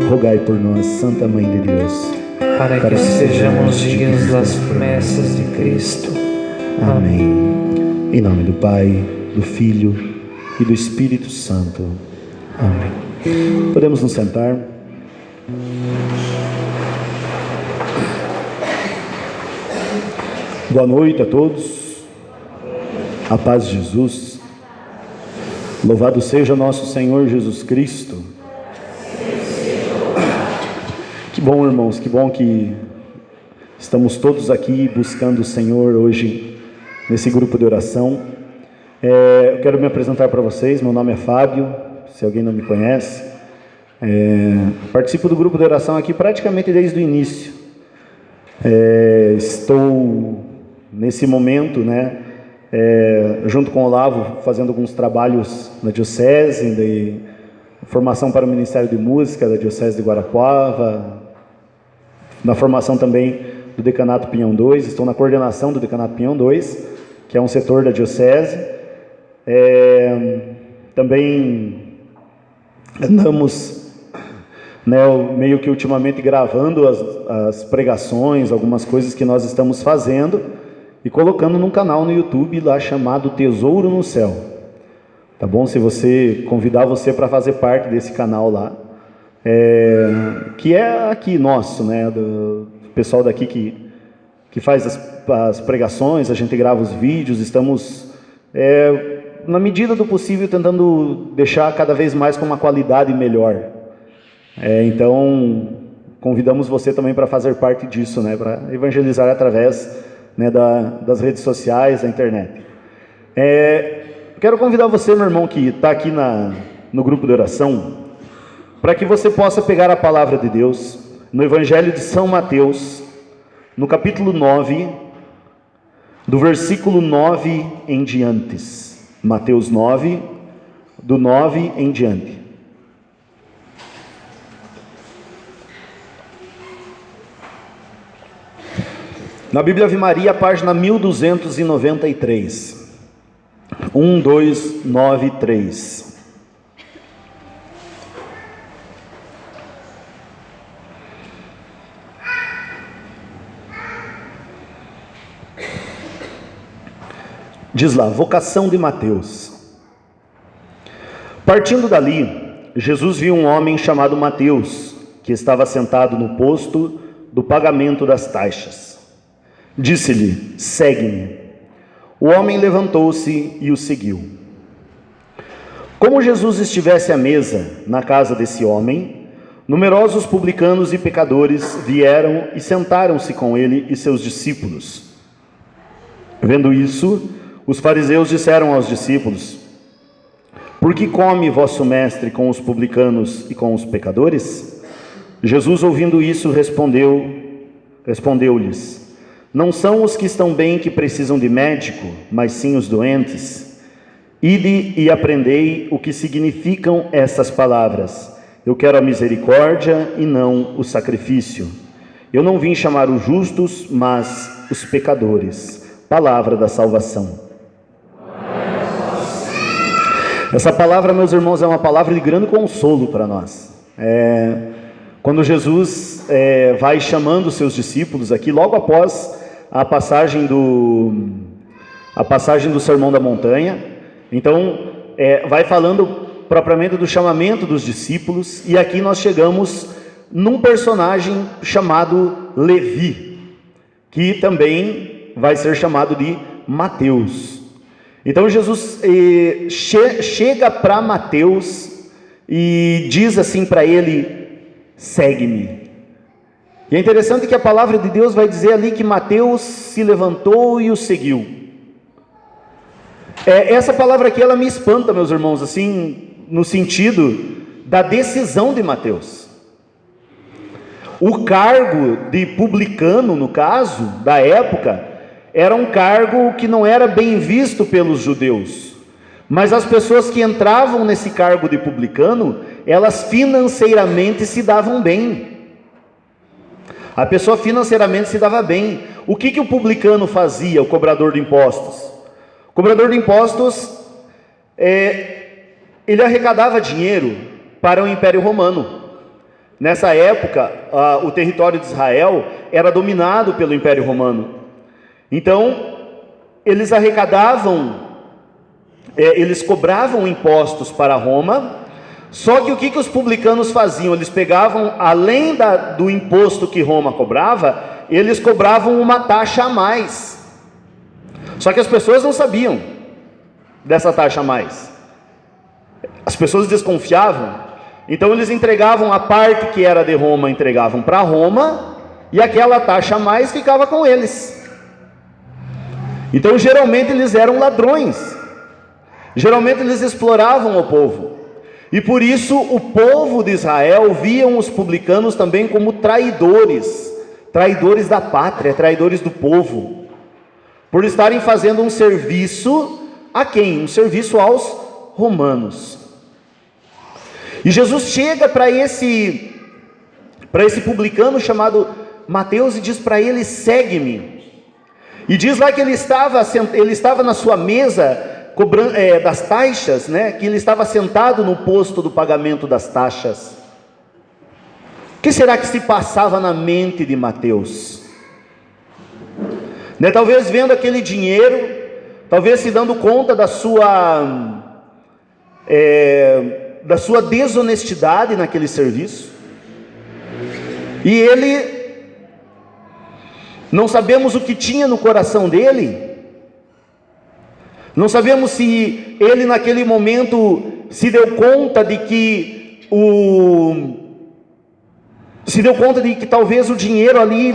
rogai por nós, Santa Mãe de Deus, para que sejamos dignos das promessas de Cristo. Amém. Em nome do Pai, do Filho e do Espírito Santo. Amém. Podemos nos sentar? Boa noite a todos. A paz de Jesus. Louvado seja nosso Senhor Jesus Cristo. Que bom, irmãos, que bom que estamos todos aqui buscando o Senhor hoje nesse grupo de oração. Eu quero me apresentar para vocês. Meu nome é Fábio, se alguém não me conhece. Participo do grupo de oração aqui praticamente desde o início. Estou nesse momento, junto com o Olavo, fazendo alguns trabalhos na Diocese, de formação para o Ministério de Música da Diocese de Guarapuava, na formação também do Decanato Pinhão 2, estou na coordenação do Decanato Pinhão 2, que é um setor da Diocese. Também andamos meio que ultimamente gravando as pregações, algumas coisas que nós estamos fazendo, e colocando num canal no YouTube lá chamado Tesouro no Céu. Tá bom? Se você convidar você para fazer parte desse canal lá, que é aqui nosso, do pessoal daqui que faz as pregações, a gente grava os vídeos, estamos, na medida do possível, tentando deixar cada vez mais com uma qualidade melhor. Então, convidamos você também para fazer parte disso, para evangelizar através das redes sociais, da internet. Quero convidar você, meu irmão, que está aqui no grupo de oração, para que você possa pegar a palavra de Deus no Evangelho de São Mateus, no capítulo 9, do versículo 9 em diante. Mateus 9, do 9 em diante. Na Bíblia Ave Maria, página 1293. 1293. Diz lá, vocação de Mateus. Partindo dali, Jesus viu um homem chamado Mateus, que estava sentado no posto do pagamento das taxas. Disse-lhe, segue-me. O homem levantou-se e o seguiu. Como Jesus estivesse à mesa na casa desse homem, numerosos publicanos e pecadores vieram e sentaram-se com ele e seus discípulos. Vendo isso, os fariseus disseram aos discípulos, por que come vosso mestre com os publicanos e com os pecadores? Jesus, ouvindo isso, respondeu-lhes, não são os que estão bem que precisam de médico, mas sim os doentes. Ide e aprendei o que significam estas palavras. Eu quero a misericórdia e não o sacrifício. Eu não vim chamar os justos, mas os pecadores. Palavra da salvação. Essa palavra, meus irmãos, é uma palavra de grande consolo para nós. Quando Jesus vai chamando os seus discípulos aqui, logo após a passagem do Sermão da Montanha, então vai falando propriamente do chamamento dos discípulos, e aqui nós chegamos num personagem chamado Levi, que também vai ser chamado de Mateus. Então Jesus chega para Mateus e diz assim para ele, segue-me. E é interessante que a palavra de Deus vai dizer ali que Mateus se levantou e o seguiu. Essa palavra aqui, ela me espanta, meus irmãos, assim, no sentido da decisão de Mateus. O cargo de publicano, no caso, da época, era um cargo que não era bem visto pelos judeus. Mas as pessoas que entravam nesse cargo de publicano, elas financeiramente se davam bem. A pessoa financeiramente se dava bem. O que o publicano fazia, o cobrador de impostos? O cobrador de impostos, ele arrecadava dinheiro para o Império Romano. Nessa época, o território de Israel era dominado pelo Império Romano. Então, eles arrecadavam, eles cobravam impostos para Roma. Só que o que os publicanos faziam? Eles pegavam, além do imposto que Roma cobrava, eles cobravam uma taxa a mais. Só que as pessoas não sabiam dessa taxa a mais. As pessoas desconfiavam. Então eles entregavam a parte que era de Roma, entregavam para Roma, e aquela taxa a mais ficava com eles. Então geralmente eles eram ladrões. Geralmente eles exploravam o povo. E por isso o povo de Israel viam os publicanos também como traidores, traidores da pátria, traidores do povo, por estarem fazendo um serviço a quem? Um serviço aos romanos. E Jesus chega para esse publicano chamado Mateus e diz para ele: segue-me. E diz lá que ele estava na sua mesa cobrando, das taxas, né? Que ele estava sentado no posto do pagamento das taxas. O que será que se passava na mente de Mateus? Né? Talvez vendo aquele dinheiro, talvez se dando conta da sua desonestidade naquele serviço. E ele, não sabemos o que tinha no coração dele. Não sabemos se ele naquele momento se deu conta de que talvez o dinheiro ali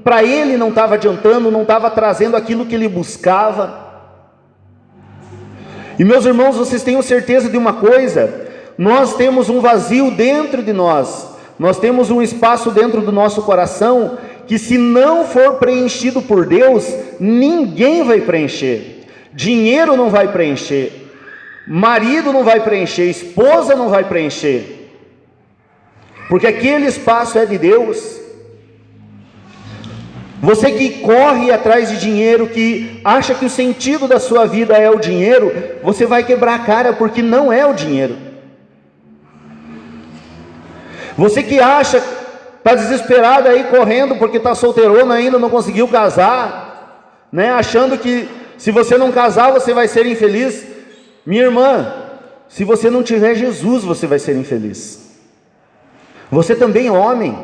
para ele não estava adiantando, não estava trazendo aquilo que ele buscava. E meus irmãos, vocês tenham certeza de uma coisa: nós temos um vazio dentro de nós, nós temos um espaço dentro do nosso coração que, se não for preenchido por Deus, ninguém vai preencher. Dinheiro não vai preencher, marido não vai preencher, esposa não vai preencher, porque aquele espaço é de Deus. Você que corre atrás de dinheiro, que acha que o sentido da sua vida é o dinheiro, você vai quebrar a cara, porque não é o dinheiro. Você que acha, está desesperado aí correndo porque está solteirona ainda, não conseguiu casar, né? Achando que se você não casar você vai ser infeliz. Minha irmã, se você não tiver Jesus, você vai ser infeliz. Você também é homem.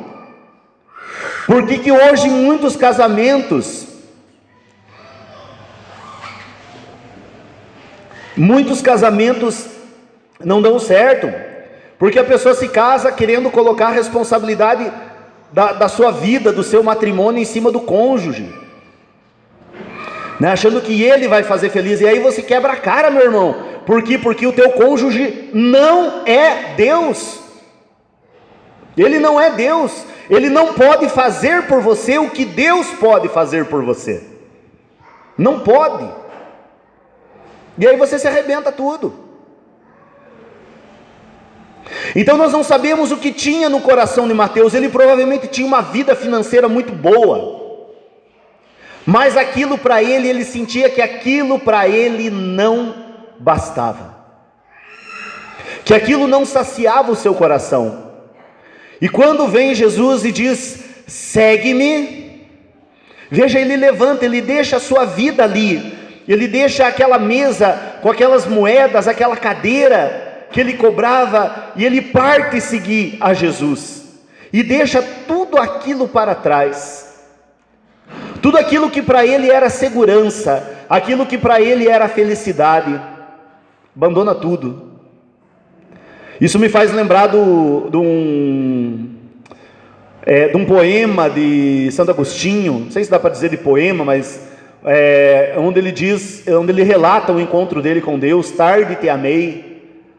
Por que hoje muitos casamentos não dão certo? Porque a pessoa se casa querendo colocar a responsabilidade da sua vida, do seu matrimônio em cima do cônjuge, né? Achando que ele vai fazer feliz. E aí você quebra a cara, meu irmão. Por quê? Porque o teu cônjuge não é Deus. Ele não é Deus. Ele não pode fazer por você o que Deus pode fazer por você. Não pode. E aí você se arrebenta tudo. Então nós não sabemos o que tinha no coração de Mateus. Ele provavelmente tinha uma vida financeira muito boa, mas aquilo para ele, ele sentia que aquilo para ele não bastava, que aquilo não saciava o seu coração. E quando vem Jesus e diz: segue-me, veja, ele levanta, ele deixa a sua vida ali, ele deixa aquela mesa com aquelas moedas, aquela cadeira que ele cobrava, e ele parte seguir a Jesus, e deixa tudo aquilo para trás. Tudo aquilo que para ele era segurança, aquilo que para ele era felicidade, abandona tudo. Isso me faz lembrar de um poema de Santo Agostinho, não sei se dá para dizer de poema, mas onde ele relata o encontro dele com Deus. Tarde te amei,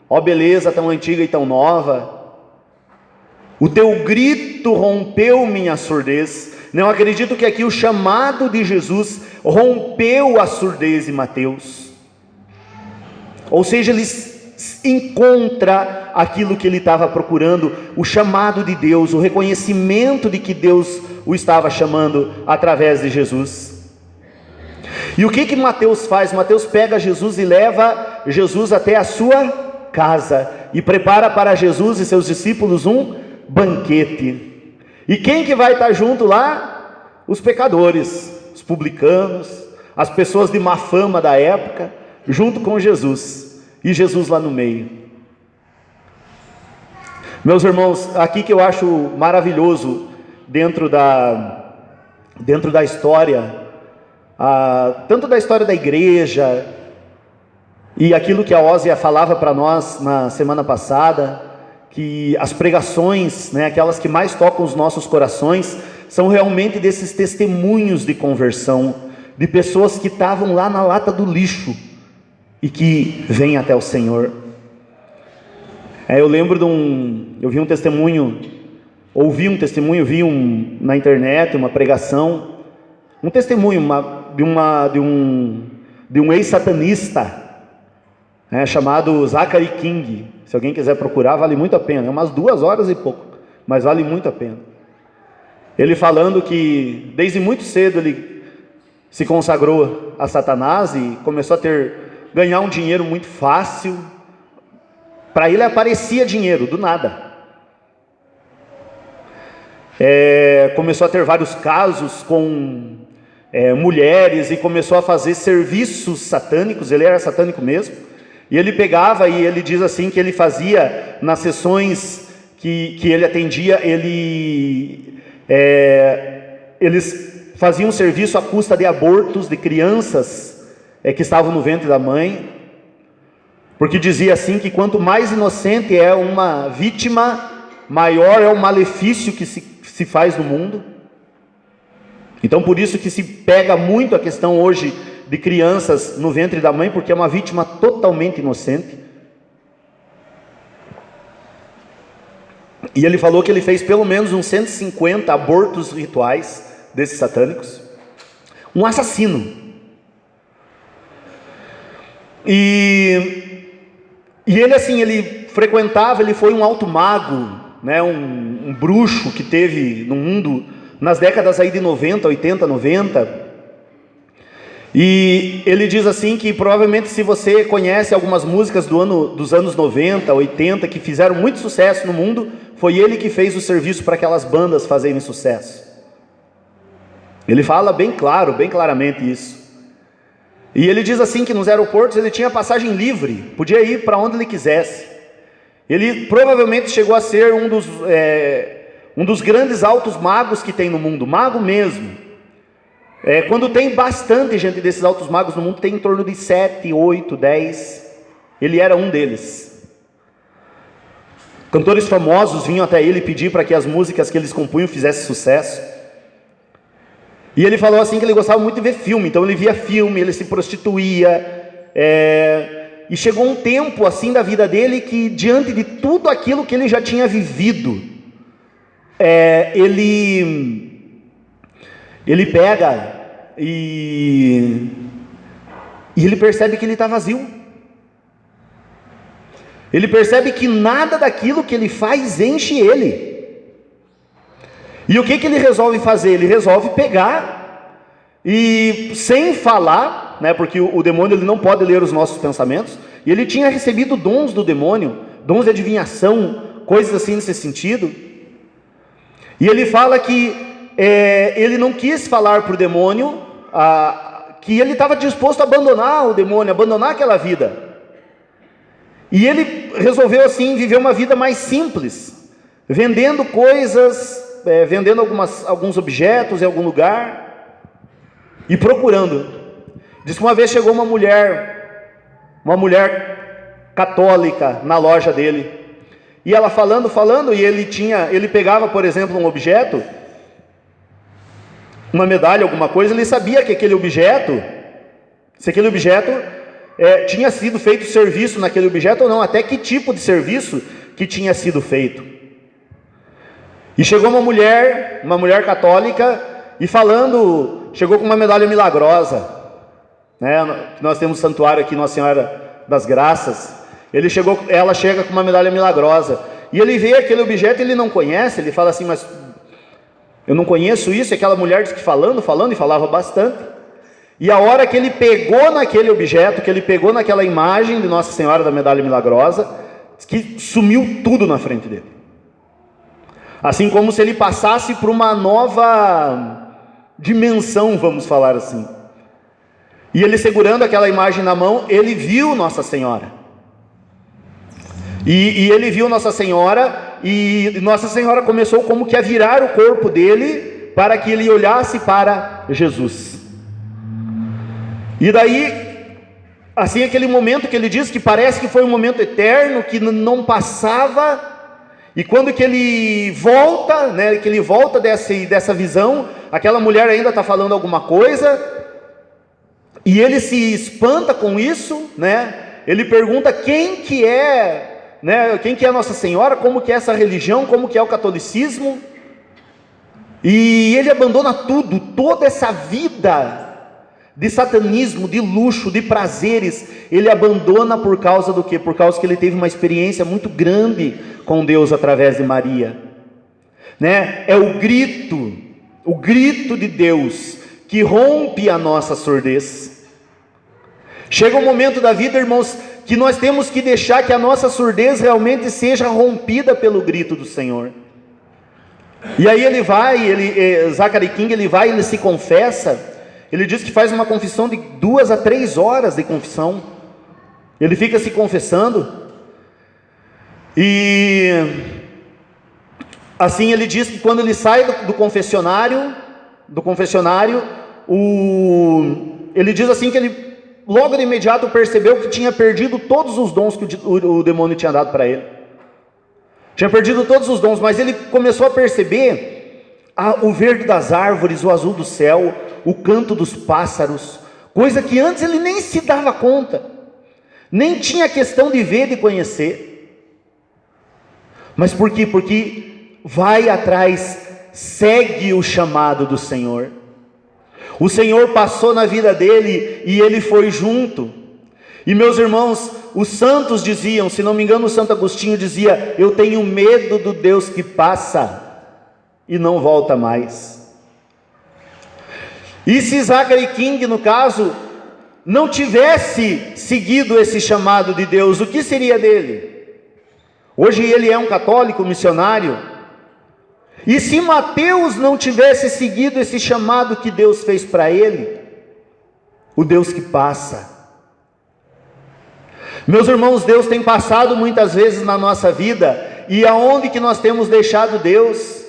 ó beleza tão antiga e tão nova, o teu grito rompeu minha surdez. Não, acredito que aqui o chamado de Jesus rompeu a surdez de Mateus. Ou seja, ele encontra aquilo que ele estava procurando, o chamado de Deus, o reconhecimento de que Deus o estava chamando através de Jesus. E o que Mateus faz? Mateus pega Jesus e leva Jesus até a sua casa, e prepara para Jesus e seus discípulos um banquete. E quem que vai estar junto lá? Os pecadores, os publicanos, as pessoas de má fama da época, junto com Jesus. E Jesus lá no meio. Meus irmãos, aqui que eu acho maravilhoso dentro da história, tanto da história da igreja, e aquilo que a Ósia falava para nós na semana passada, que as pregações, né, aquelas que mais tocam os nossos corações, são realmente desses testemunhos de conversão, de pessoas que estavam lá na lata do lixo, e que vêm até o Senhor. Eu lembro eu vi um testemunho, na internet, uma pregação, um testemunho de um ex-satanista, chamado Zachary King. Se alguém quiser procurar, vale muito a pena, é umas 2 horas e pouco, mas vale muito a pena. Ele falando que desde muito cedo ele se consagrou a Satanás e começou a ganhar um dinheiro muito fácil. Para ele aparecia dinheiro, do nada. Começou a ter vários casos com mulheres e começou a fazer serviços satânicos. Ele era satânico mesmo. E ele pegava, e ele diz assim, que ele fazia nas sessões que ele atendia, eles faziam serviço à custa de abortos de crianças que estavam no ventre da mãe, porque dizia assim que quanto mais inocente é uma vítima, maior é o malefício que se faz no mundo. Então por isso que se pega muito a questão hoje de crianças no ventre da mãe, porque é uma vítima totalmente inocente. E ele falou que ele fez pelo menos uns 150 abortos rituais desses satânicos. Um assassino. E ele assim, ele frequentava, ele foi um alto mago, né, um bruxo que teve no mundo nas décadas aí de 90, 80, 90. E ele diz assim que provavelmente, se você conhece algumas músicas dos anos 90, 80, que fizeram muito sucesso no mundo, foi ele que fez o serviço para aquelas bandas fazerem sucesso. Ele fala bem claro, bem claramente isso. E ele diz assim que nos aeroportos ele tinha passagem livre, podia ir para onde ele quisesse. Ele provavelmente chegou a ser um dos grandes altos magos que tem no mundo, mago mesmo. Quando tem bastante gente desses altos magos no mundo, tem em torno de 7, 8, 10. Ele era um deles. Cantores famosos vinham até ele pedir para que as músicas que eles compunham fizessem sucesso. E ele falou assim que ele gostava muito de ver filme, então ele via filme, ele se prostituía. E chegou um tempo assim da vida dele que, diante de tudo aquilo que ele já tinha vivido, ele pega e ele percebe que ele está vazio. Ele percebe que nada daquilo que ele faz enche ele. E o que ele resolve fazer? Ele resolve pegar e, sem falar, né, porque o demônio ele não pode ler os nossos pensamentos, e ele tinha recebido dons do demônio, dons de adivinhação, coisas assim nesse sentido. E ele fala que ele não quis falar para o demônio que ele estava disposto a abandonar o demônio, abandonar aquela vida. E ele resolveu assim viver uma vida mais simples, vendendo coisas, vendendo alguns objetos em algum lugar e procurando. Diz que uma vez chegou uma mulher católica na loja dele, e ela falando, e ele pegava, por exemplo, um objeto, uma medalha, alguma coisa, ele sabia que se aquele objeto tinha sido feito serviço naquele objeto ou não, até que tipo de serviço que tinha sido feito. E chegou uma mulher católica, e chegou com uma medalha milagrosa, né? Nós temos um santuário aqui, Nossa Senhora das Graças. Ela chega com uma medalha milagrosa, e ele vê aquele objeto, ele não conhece, ele fala assim, mas eu não conheço isso. E aquela mulher diz que falando, e falava bastante. E a hora que ele pegou naquele objeto, que ele pegou naquela imagem de Nossa Senhora da medalha milagrosa, diz que sumiu tudo na frente dele. Assim como se ele passasse por uma nova dimensão, vamos falar assim. E ele segurando aquela imagem na mão, ele viu Nossa Senhora. E ele viu Nossa Senhora, e Nossa Senhora começou como que a virar o corpo dele, para que ele olhasse para Jesus. E daí, assim, aquele momento que ele diz que parece que foi um momento eterno, que não passava, e quando que ele volta, né, que ele volta dessa visão, aquela mulher ainda está falando alguma coisa, e ele se espanta com isso, né? Ele pergunta quem que é, né, quem que é Nossa Senhora, como que é essa religião, como que é o catolicismo, e ele abandona tudo, toda essa vida de satanismo, de luxo, de prazeres, ele abandona por causa do quê? Por causa que ele teve uma experiência muito grande com Deus através de Maria, né? É o grito de Deus que rompe a nossa surdez. Chega um momento da vida, irmãos, que nós temos que deixar que a nossa surdez realmente seja rompida pelo grito do Senhor. E aí ele vai, Zachary King, ele se confessa. Ele diz que faz uma confissão de 2 a 3 horas de confissão. Ele fica se confessando. E assim ele diz que quando ele sai do confessionário, ele diz assim que ele logo de imediato percebeu que tinha perdido todos os dons que o demônio tinha dado para ele. Tinha perdido todos os dons, mas ele começou a perceber o verde das árvores, o azul do céu, o canto dos pássaros, coisa que antes ele nem se dava conta, nem tinha questão de ver, de conhecer. Mas por quê? Porque vai atrás, segue o chamado do Senhor. O Senhor passou na vida dele e ele foi junto. E meus irmãos, os santos diziam, se não me engano, o Santo Agostinho dizia: eu tenho medo do Deus que passa e não volta mais. E se Zachary King, no caso, não tivesse seguido esse chamado de Deus, o que seria dele? Hoje ele é um católico missionário. E se Mateus não tivesse seguido esse chamado que Deus fez para ele, o Deus que passa. Meus irmãos, Deus tem passado muitas vezes na nossa vida, e aonde que nós temos deixado Deus?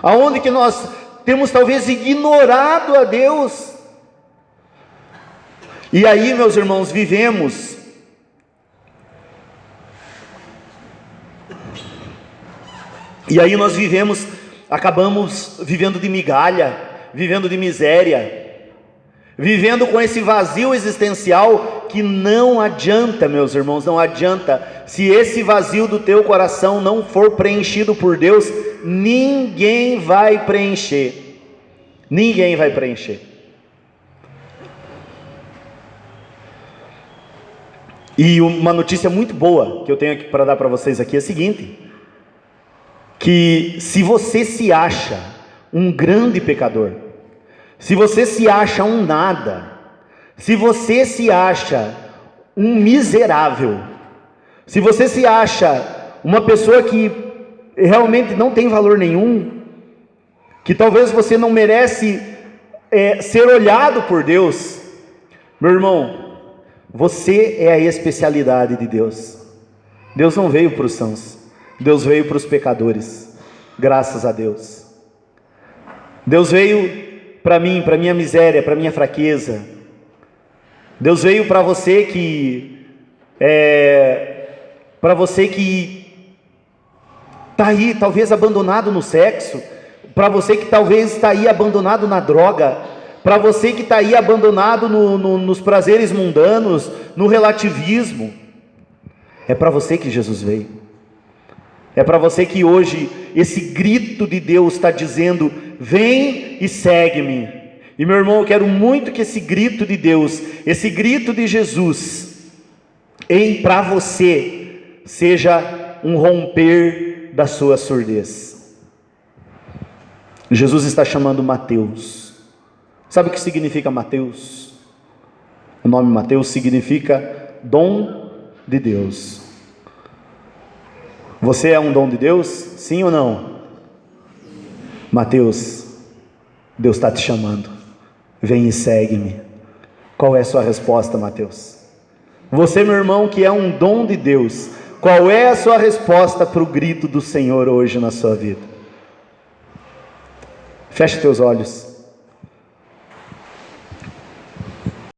Aonde que nós temos talvez ignorado a Deus? E aí, meus irmãos, vivemos acabamos vivendo de migalha, vivendo de miséria, vivendo com esse vazio existencial que não adianta, meus irmãos, não adianta. Se esse vazio do teu coração não for preenchido por Deus, ninguém vai preencher. Ninguém vai preencher. E uma notícia muito boa que eu tenho aqui para dar para vocês aqui é a seguinte: que se você se acha um grande pecador, se você se acha um nada, se você se acha um miserável, se você se acha uma pessoa que realmente não tem valor nenhum, que talvez você não merece ser olhado por Deus, meu irmão, você é a especialidade de Deus. Deus não veio para os sãos, Deus veio para os pecadores, graças a Deus. Deus veio para mim, para minha miséria, para minha fraqueza. Deus veio para você que está aí talvez abandonado no sexo, para você que talvez está aí abandonado na droga, para você que está aí abandonado nos prazeres mundanos, no relativismo. É para você que Jesus veio. É para você que hoje esse grito de Deus está dizendo: vem e segue-me. E meu irmão, eu quero muito que esse grito de Deus, esse grito de Jesus, para você, seja um romper da sua surdez. Jesus está chamando Mateus. Sabe o que significa Mateus? O nome Mateus significa dom de Deus. Você é um dom de Deus? Sim ou não? Mateus, Deus está te chamando. Vem e segue-me. Qual é a sua resposta, Mateus? Você, meu irmão, que é um dom de Deus, qual é a sua resposta para o grito do Senhor hoje na sua vida? Feche teus olhos.